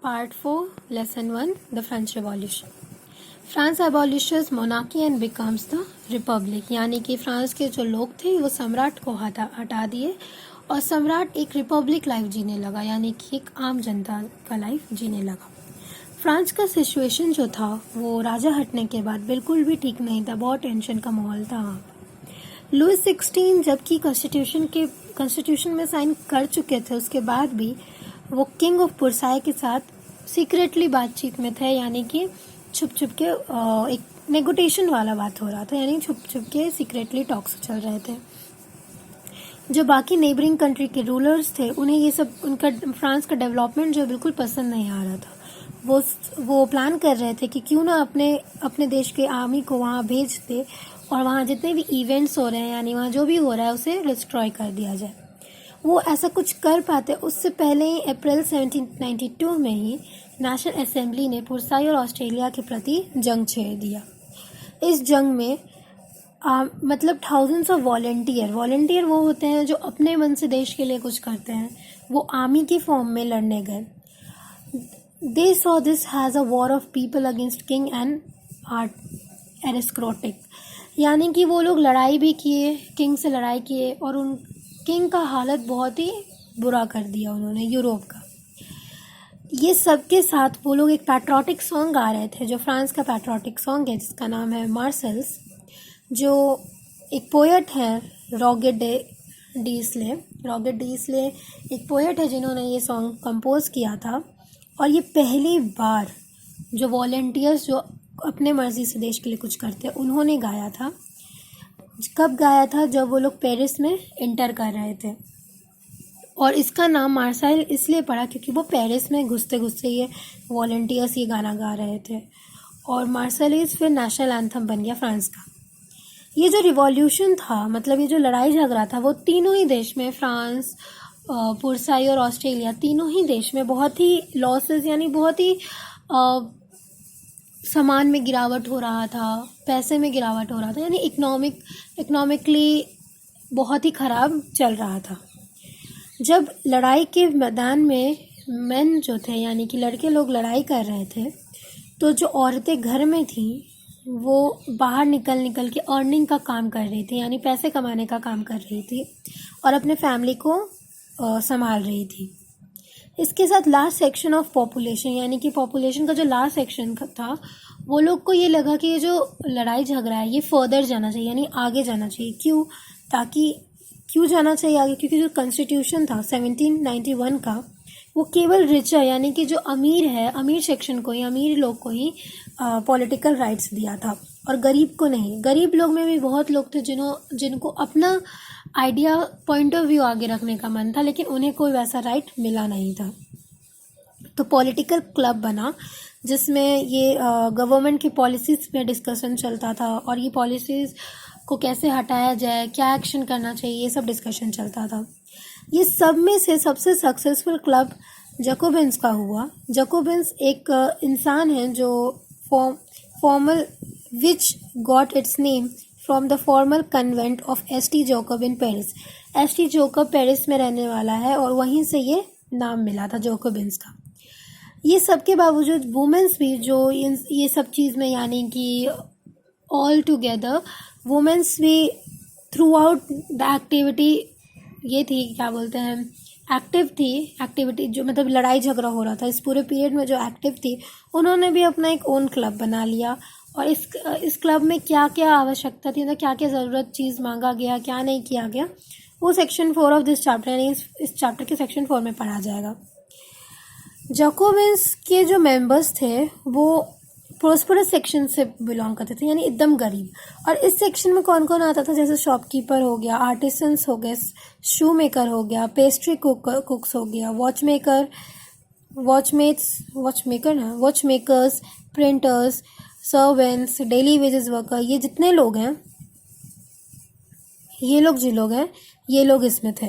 Part 4, Lesson 1, The French Revolution. France abolishes monarchy and becomes the republic. यानी कि France के जो लोग थे वो सम्राट को हटा दिए और सम्राट एक रिपब्लिक लाइफ जीने लगा, यानी कि एक आम जनता का लाइफ जीने लगा. फ्रांस का सिचुएशन जो था वो राजा हटने के बाद बिल्कुल भी ठीक नहीं था. बहुत टेंशन का माहौल था वहाँ पर. लुइस 16 जबकि कॉन्स्टिट्यूशन में साइन कर चुके थे, उसके बाद भी वो किंग ऑफ पुरसाई के साथ सीक्रेटली बातचीत में थे, यानी कि छुप छुप के एक नेगोटिएशन वाला बात हो रहा था, यानी छुप छुप के सीक्रेटली टॉक्स चल रहे थे. जो बाकी नेबरिंग कंट्री के रूलर्स थे उन्हें ये सब उनका फ्रांस का डेवलपमेंट जो बिल्कुल पसंद नहीं आ रहा था. वो प्लान कर रहे थे कि क्यों ना अपने देश के आर्मी को वहाँ भेज दे और वहाँ जितने भी इवेंट्स हो रहे हैं, यानी वहाँ जो भी हो रहा है उसे डिस्ट्रॉय कर दिया जाए. वो ऐसा कुछ कर पाते उससे पहले ही अप्रैल 1792 में ही नेशनल असेंबली ने पुरसाई और ऑस्ट्रेलिया के प्रति जंग छेड़ दिया. इस जंग में मतलब थाउजेंड्स ऑफ वॉलंटियर वो होते हैं जो अपने मन से देश के लिए कुछ करते हैं, वो आर्मी के फॉर्म में लड़ने गए. They saw this has a war of people against king and aristocratic, यानी कि वो लोग लड़ाई भी किए, किंग से लड़ाई किए और उन किंग का हालत बहुत ही बुरा कर दिया उन्होंने यूरोप का. ये सब के साथ वो लोग एक पैट्रियोटिक सॉन्ग गा रहे थे, जो फ्रांस का पैट्रियोटिक सॉन्ग है जिसका नाम है मार्सेल्स, जो एक पोएट है रॉगेट डीसले एक पोएट है जिन्होंने ये सॉन्ग कंपोज किया था. और ये पहली बार जो वॉलंटियर्स जो अपने मर्जी से देश के लिए कुछ करते हैं उन्होंने गाया था. कब गाया था? जब वो लोग पेरिस में इंटर कर रहे थे. और इसका नाम मार्सेल इसलिए पड़ा क्योंकि वो पेरिस में घुसते ये वॉलंटियर्स ये गाना गा रहे थे. और मार्सेलीज फिर नेशनल एंथम बन गया फ्रांस का. ये जो रिवॉल्यूशन था, मतलब ये जो लड़ाई झगड़ा था, वो तीनों ही देश में, फ्रांस, पुरसाई और ऑस्ट्रेलिया, तीनों ही देश में बहुत ही लॉसेस, यानी बहुत ही सामान में गिरावट हो रहा था, पैसे में गिरावट हो रहा था, यानी इकोनॉमिकली बहुत ही ख़राब चल रहा था. जब लड़ाई के मैदान में मेन जो थे, यानी कि लड़के लोग लड़ाई कर रहे थे, तो जो औरतें घर में थीं वो बाहर निकल के अर्निंग का काम कर रही थी, यानी पैसे कमाने का काम कर रही थी और अपने फैमिली को संभाल रही थी. इसके साथ लास्ट सेक्शन ऑफ पॉपुलेशन, यानी कि पॉपुलेशन का जो लास्ट सेक्शन था, वो लोग को ये लगा कि ये जो लड़ाई झगड़ा है ये फर्दर जाना चाहिए, यानी आगे जाना चाहिए. क्यों जाना चाहिए आगे? क्योंकि जो कॉन्स्टिट्यूशन था 1791 का, वो केवल रिचर, यानी कि जो अमीर सेक्शन को ही, अमीर लोग को ही पॉलिटिकल राइट्स दिया था और गरीब को नहीं. गरीब लोग में भी बहुत लोग थे जिनको अपना आइडिया, पॉइंट ऑफ व्यू आगे रखने का मन था, लेकिन उन्हें कोई वैसा राइट मिला नहीं था. तो पॉलिटिकल क्लब बना जिसमें ये गवर्नमेंट की पॉलिसीज़ पे डिस्कशन चलता था और ये पॉलिसीज़ को कैसे हटाया जाए, क्या एक्शन करना चाहिए, ये सब डिस्कशन चलता था. ये सब में से सबसे सक्सेसफुल क्लब जैकोबिन्स का हुआ. जैकोबिन्स एक इंसान है जो formal which got its name from the formal convent of ST. Jacob in Paris. ST. Jacob Paris में रहने वाला है और वहीं से ये नाम मिला था जैकोबिन्स का. ये सब के बावजूद वुमेन्स भी जो ये सब चीज़ में, यानी कि ऑल टुगेदर वुमेन्स भी थ्रू आउट द एक्टिविटी ये थी, क्या बोलते हैं, एक्टिविटी जो मतलब लड़ाई झगड़ा हो रहा था इस पूरे पीरियड में जो एक्टिव थी, उन्होंने भी अपना एक ओन क्लब बना लिया. और इस क्लब में क्या क्या आवश्यकता थी, क्या क्या ज़रूरत चीज़ मांगा गया, क्या नहीं किया गया, वो सेक्शन 4 ऑफ दिस चैप्टर, यानी इस चैप्टर के सेक्शन 4 में पढ़ा जाएगा. जैकोबिन्स के जो मेंबर्स थे वो प्रोस्परस सेक्शन से बिलोंग करते थे, यानी एकदम गरीब. और इस सेक्शन में कौन कौन आता था? जैसे शॉपकीपर हो गया, आर्टिसंस हो गए, शू मेकर हो गया, पेस्ट्री कुक्स हो गया, watchmakers, printers, servants, daily wages worker, ये जितने लोग हैं, ये लोग इसमें थे.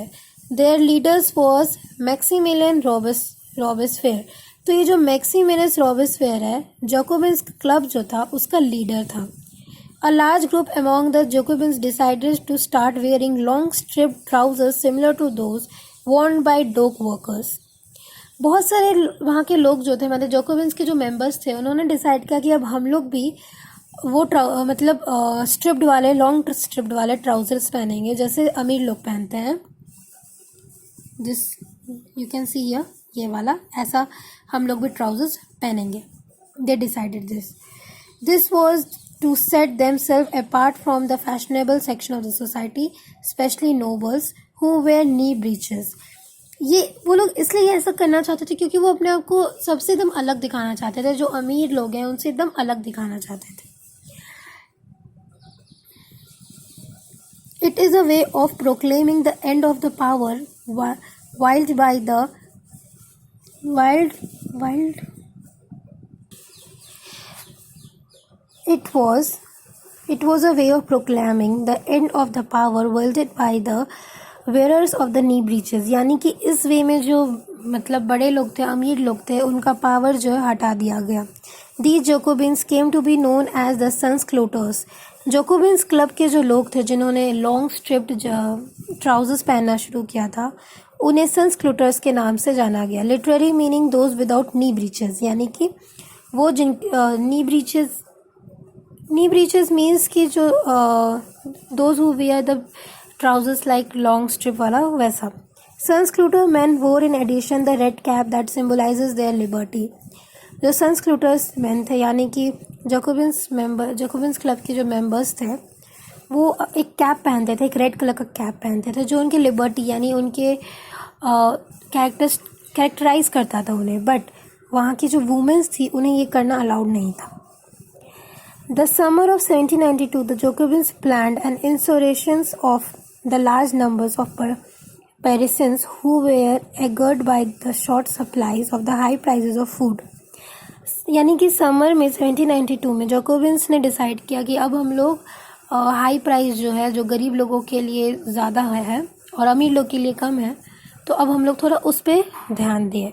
Their leaders was Maximilian Robespierre. तो ये जो मैक्सिमिलियस रॉबेस्पियर है, जैकोबिन्स क्लब जो था उसका लीडर था. A large group among the Jacobins decided to start wearing long striped trousers similar to those worn by dock workers. बहुत सारे वहाँ के लोग जो थे, मतलब जोकोविंस के जो मेंबर्स थे, उन्होंने डिसाइड किया कि अब हम लोग भी वो मतलब स्ट्रिप्ड वाले, लॉन्ग स्ट्रिप्ड वाले ट्राउजर्स पहनेंगे जैसे अमीर लोग पहनते हैं। This you can see here, ये वाला, ऐसा हम लोग भी ट्राउजर्स पहनेंगे। They decided this was to set themselves apart from the fashionable section of the society, especially nobles who wear knee breeches। ये वो लोग इसलिए ऐसा करना चाहते थे क्योंकि वो अपने आप को सबसे एकदम अलग दिखाना चाहते थे, जो अमीर लोग हैं उनसे एकदम अलग दिखाना चाहते थे। It is a way of proclaiming the end of the power wild by the wild It was a way of proclaiming the end of the power wielded by the wearers of the knee breeches। यानी कि इस वे में जो मतलब बड़े लोग थे, अमीर लोग थे, उनका पावर जो है हटा दिया गया। These Jacobins came to be known as the Sansclouters। Jacobins club के जो लोग थे जिन्होंने लॉन्ग स्ट्रिप्ड ट्राउजर्स पहनना शुरू किया था, उन्हें सन्सक्लूटर्स के नाम से जाना गया। Literary meaning those without knee breeches, यानी कि वो जिन नी ब्रीचेस मीन्स कि जो those who wear the trousers like long strip वाला, वैसा। Sans culotte man wore in addition the red cap that symbolises their liberty. जो सन्सक्लूटर्स मैन थे, यानी कि जोकोबिन्स क्लब के जो मेंबर्स थे, वो एक कैप पहनते थे, एक रेड कलर का कैप पहनते थे जो उनके लिबर्टी यानी उनके कैरेक्टराइज करता था उन्हें। बट वहाँ की जो वुमेन्स थी उन्हें ये करना अलाउड नहीं था। The summer of 1792, the Jacobins planned an insurrection of the large numbers of Parisians who were angered by the short supplies of the high prices of food। यानी कि समर में 1792 में जोकोबिन्स ने डिसाइड किया कि अब हम लोग हाई प्राइस जो है, जो गरीब लोगों के लिए ज़्यादा है और अमीर लोग के लिए कम है, तो अब हम लोग थोड़ा उस पर ध्यान दें।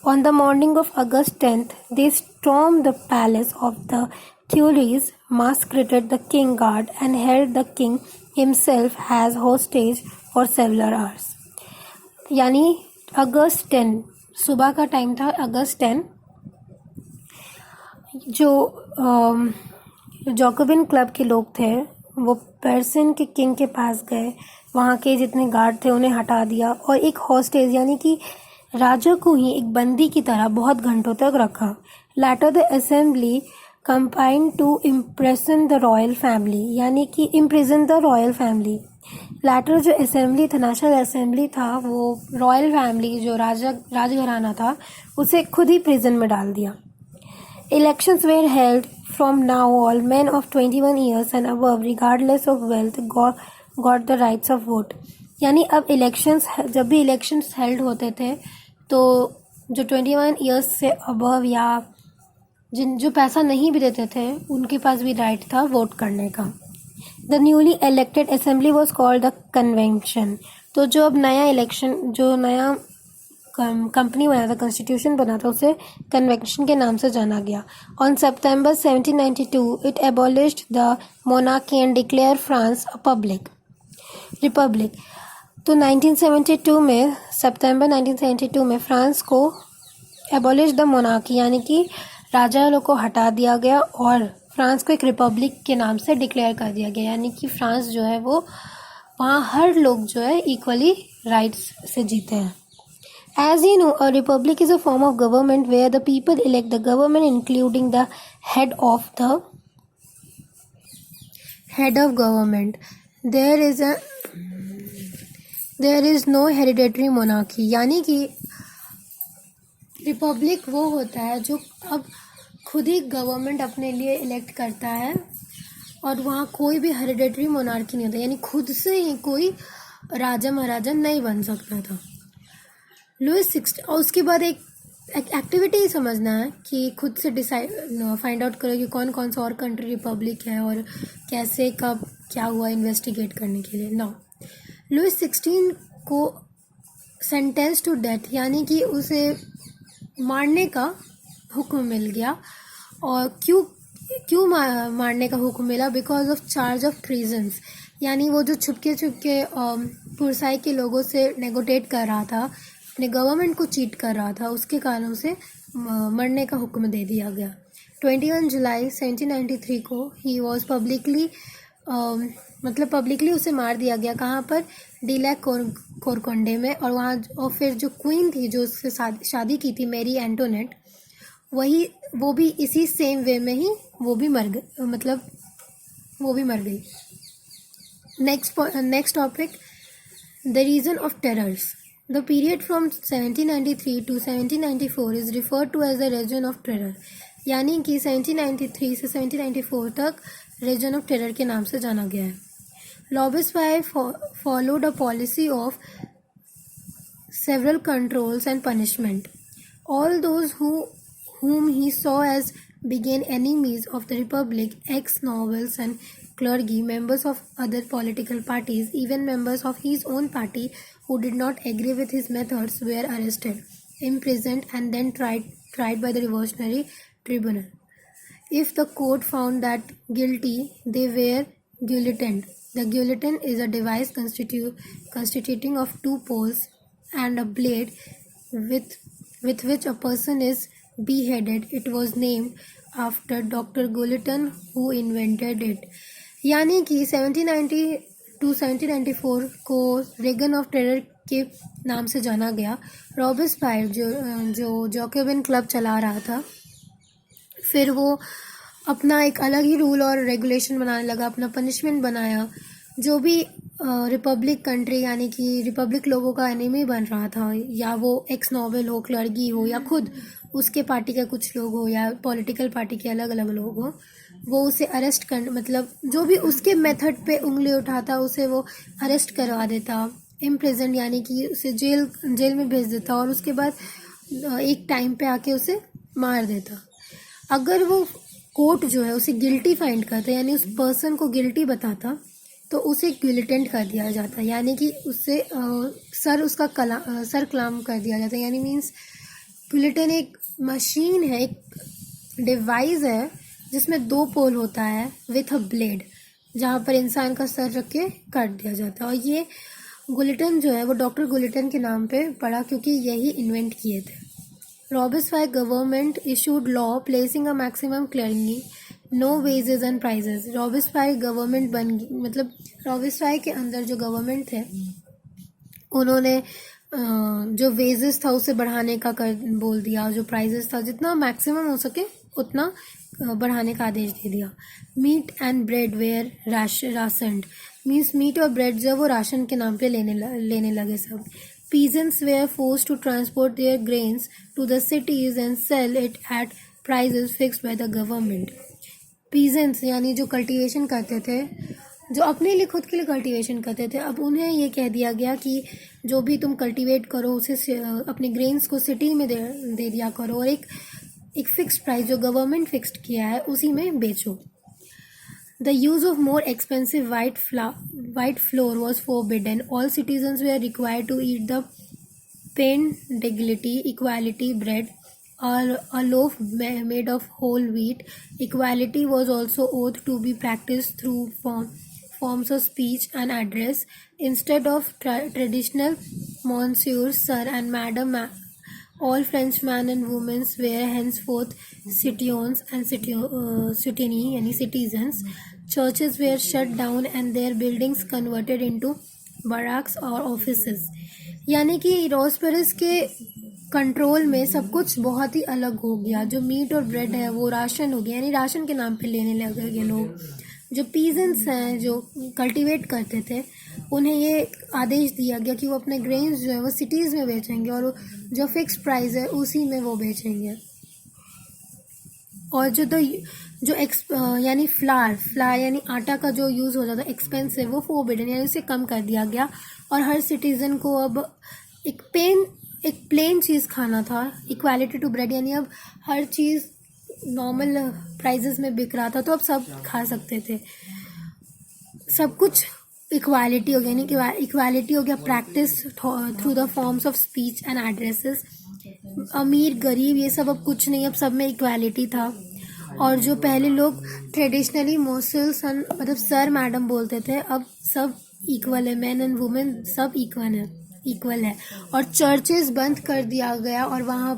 On the morning of August 10th, they stormed the palace of the Tuileries, massacred the king guard, and held the king himself as hostage for several hours। यानी अगस्त 10 सुबह का टाइम था। अगस्त 10 जो जोकोबिन क्लब के लोग थे वो पर्सियन के किंग के पास गए, वहाँ के जितने गार्ड थे उन्हें हटा दिया और एक हॉस्टेज यानी कि राजा को ही एक बंदी की तरह बहुत घंटों तक रखा। Later the assembly combined to imprison the royal family, यानी कि imprison the royal family. Later जो असेंबली था, नेशनल असेंबली था, वो रॉयल फैमिली जो राजघराना था उसे खुद ही प्रिजन में डाल दिया। Elections were held from now all men of 21 years and above regardless of wealth got the rights of vote। यानी अब जब भी इलेक्शंस हेल्ड होते थे तो जो 21 ईयर्स से अबव या जो पैसा नहीं भी देते थे उनके पास भी राइट था वोट करने का। The newly elected assembly was called the convention. तो जो अब नया कंपनी बना था, कॉन्स्टिट्यूशन बना था, उसे कन्वेंशन के नाम से जाना गया। On September 1792 it abolished the monarchy and declare France a republic. तो 1972 में, सितंबर 1972 में फ्रांस को एबॉलिश द मोनार्की यानी कि राजा लोग को हटा दिया गया और फ्रांस को एक रिपब्लिक के नाम से डिक्लेयर कर दिया गया। यानी कि फ्रांस जो है वो वहाँ हर लोग जो है इक्वली राइट्स से जीते हैं। As you know, a republic is a form of government where the people elect the government, including the head of government. There is no hereditary monarchy। यानी कि रिपब्लिक वो होता है जो अब खुद ही गवर्नमेंट अपने लिए इलेक्ट करता है और वहाँ कोई भी हेरिडेटरी मोनार्की नहीं होता, यानी खुद से ही कोई राजा महाराजा नहीं बन सकता था। लुइस 16 और उसके बाद एक एक्टिविटी ही समझना है कि खुद से फाइंड आउट करो कि कौन कौन सा और कंट्री रिपब्लिक है और कैसे कब क्या हुआ इन्वेस्टिगेट करने के लिए। नाउ लुइस 16 को सेंटेंस टू डेथ यानी कि उसे मारने का हुक्म मिल गया। और क्यों मारने का हुक्म मिला? बिकॉज ऑफ चार्ज ऑफ ट्रीजन्स, यानी वो जो छुपके पुरसाई के लोगों से नेगोटिएट कर रहा था अपने गवर्नमेंट को चीट कर रहा था, उसके कारण उसे मरने का हुक्म दे दिया गया। 21 जुलाई 1793 को ही वॉज पब्लिकली मतलब पब्लिकली उसे मार दिया गया। कहाँ पर? डीलैक कोरकोंडे में। और वहाँ और फिर जो क्वीन थी जो उससे शादी की थी, मैरी एंटोनेट, वो भी इसी सेम वे में ही वो भी मर गई। Next topic, the region of terrors. The period from 1793 to 1794 is referred to as the Region of Terror, यानी कि 1793 से 1794 तक रीजन ऑफ टेरर के नाम से जाना गया है। Robespierre followed a policy of several controls and punishment. All those whom he saw as began enemies of the Republic, ex-nobles and clergy, members of other political parties, even members of his own party who did not agree with his methods, were arrested, imprisoned, and then tried by the Revolutionary Tribunal. If the court found that guilty, they were guillotined. The guillotine is a device constituting of two poles and a blade with which a person is beheaded. It was named after Dr. Guillotin, who invented it. यानी कि 1790 to 1794 को Reagan of terror के नाम से जाना गया। रॉबेस्पायर जो Jacobin club चला रहा था, फिर वो अपना एक अलग ही रूल और रेगुलेशन बनाने लगा, अपना पनिशमेंट बनाया। जो भी रिपब्लिक कंट्री यानी कि रिपब्लिक लोगों का एनिमी बन रहा था, या वो एक्स नोबल हो, क्लर्गी हो, या खुद उसके पार्टी के कुछ लोग हो, या पॉलिटिकल पार्टी के अलग अलग लोग हो, वो उसे अरेस्ट कर मतलब जो भी उसके मेथड पे उंगली उठाता उसे वो अरेस्ट करवा देता। इम्प्रिजन यानी कि उसे जेल में भेज देता और उसके बाद एक टाइम पे आके उसे मार देता। अगर वो कोर्ट जो है उसे गिल्टी फाइंड करता, यानी उस पर्सन को गिल्टी बताता, तो उसे गिल्टेंट कर दिया जाता, यानी कि उससे सर क्लाम कर दिया जाता। यानी मीन्स गिल्टिन एक मशीन है, एक डिवाइस है जिसमें दो पोल होता है विथ अ ब्लेड, जहाँ पर इंसान का सर रख के काट दिया जाता है। और ये गुलिटन जो है वो डॉक्टर गुलिटन के नाम पे पड़ा, क्योंकि यही इन्वेंट किए थे। Robespierre government issued law placing a maximum clearing no wages and prices. Robespierre government मतलब रॉबेस्पायर के अंदर जो गवर्नमेंट थे उन्होंने जो वेजेस था उसे बढ़ाने का बोल दिया, जो प्राइजेस था जितना मैक्सिमम हो सके उतना बढ़ाने का आदेश दे दिया। Meat and bread were rationed, means meat और ब्रेड जो वो राशन के नाम पे लेने लगे सब। Peasants were forced to transport their grains to the cities and sell it at prices fixed by the government. Peasants यानी जो कल्टीवेशन करते थे, जो अपने लिए खुद के लिए कल्टीवेशन करते थे, अब उन्हें ये कह दिया गया कि जो भी तुम कल्टीवेट करो उसे अपने ग्रेन्स को सिटी में दे दिया करो और एक फिक्स्ड प्राइस जो गवर्नमेंट फिक्स्ड किया है उसी में बेचो। The use of more expensive white flour was forbidden. All citizens were required to eat the pain dignity equality bread or a loaf made of whole wheat. Equality was also ought to be practiced through forms of speech and address instead of traditional monsieur, sir and madam. All Frenchmen and women were henceforth citoyens and citoyennes यानी citizens. Churches were shut down and their buildings converted into barracks or offices. यानी कि रॉबेस्पायर के control में सब कुछ बहुत ही अलग हो गया। जो मीट और ब्रेड है वो राशन हो गया, यानी राशन के नाम पे लेने लगे लोग। जो पीजेंट्स हैं जो कल्टीवेट करते थे उन्हें ये आदेश दिया गया कि वो अपने ग्रेन्स जो है वो सिटीज़ में बेचेंगे और जो फिक्स प्राइस है उसी में वो बेचेंगे। और यानी फ्लार यानी आटा का जो यूज़ होता था एक्सपेंसिव, वो फोरबिडन यानी उसे कम कर दिया गया। और हर सिटीज़न को अब एक प्लेन चीज़ खाना था। इक्वालिटी टू ब्रेड यानी अब हर चीज़ नॉर्मल प्राइजेस में बिक रहा था तो अब सब खा सकते थे। सब कुछ इक्वालिटी हो गया, यानी इक्वालिटी हो गया practice through the forms of speech and addresses. अमीर गरीब ये सब अब कुछ नहीं, अब सब में इक्वालिटी था। और जो पहले लोग ट्रेडिशनली मोसल्स मतलब सर मैडम बोलते थे, अब सब इक्वल है, मैन एंड वुमेन सब इक्वल है। इक्वल है, और चर्चेस बंद कर दिया गया और वहाँ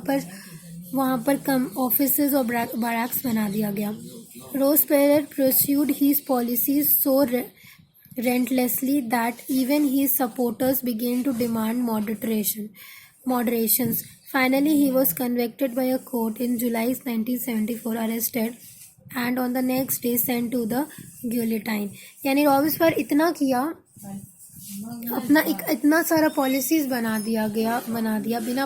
पर कम ऑफिसेज और बैरक्स बना दिया गया। रोजपेलर pursued his policies so relentlessly that even his supporters began to demand moderations. Finally, he was convicted by a court in July 1974, arrested, and on the next day sent to the guillotine. यानी Robespierre इतना किया, अपना एक इतना सारा policies बना दिया बिना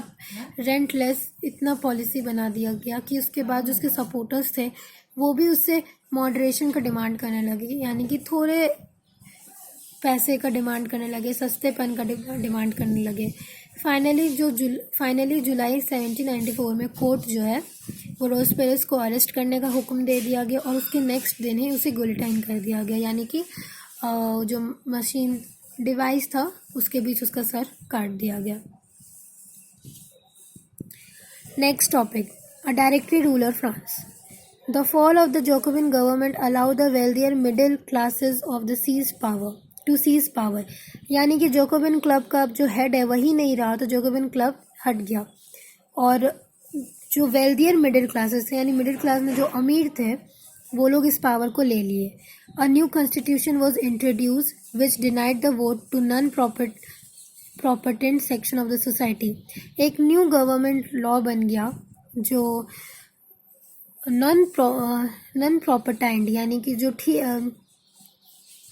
रेंटलेस, इतना पॉलिसी बना दिया गया कि उसके बाद जो उसके सपोर्टर्स थे वो भी उससे मॉडरेशन का डिमांड करने लगे, यानी कि थोड़े पैसे का डिमांड करने लगे, सस्तेपन का डिमांड करने लगे। फाइनली जुलाई 1794 में कोर्ट जो है वो रोजपेलस को अरेस्ट करने का हुक्म दे दिया गया और उसके नेक्स्ट दिन ही उसे गिलोटाइन कर दिया गया, यानी कि जो मशीन डिवाइस था उसके बीच उसका सर काट दिया गया। Next topic, a directory ruler France. The fall of the Jacobin government allowed the wealthier middle classes of the seize power, यानी कि जैकोबिन क्लब का जो हेड है वही नहीं रहा तो जैकोबिन क्लब हट गया और जो वेल्दियर मिडिल क्लासेस थे, यानी मिडिल क्लास में जो अमीर थे वो लोग इस पावर को ले लिए। A new constitution was introduce which denied the vote to non propertied section of the society. एक न्यू गवर्नमेंट लॉ बन गया जो नॉन प्रॉपर्टेंट, यानी कि जो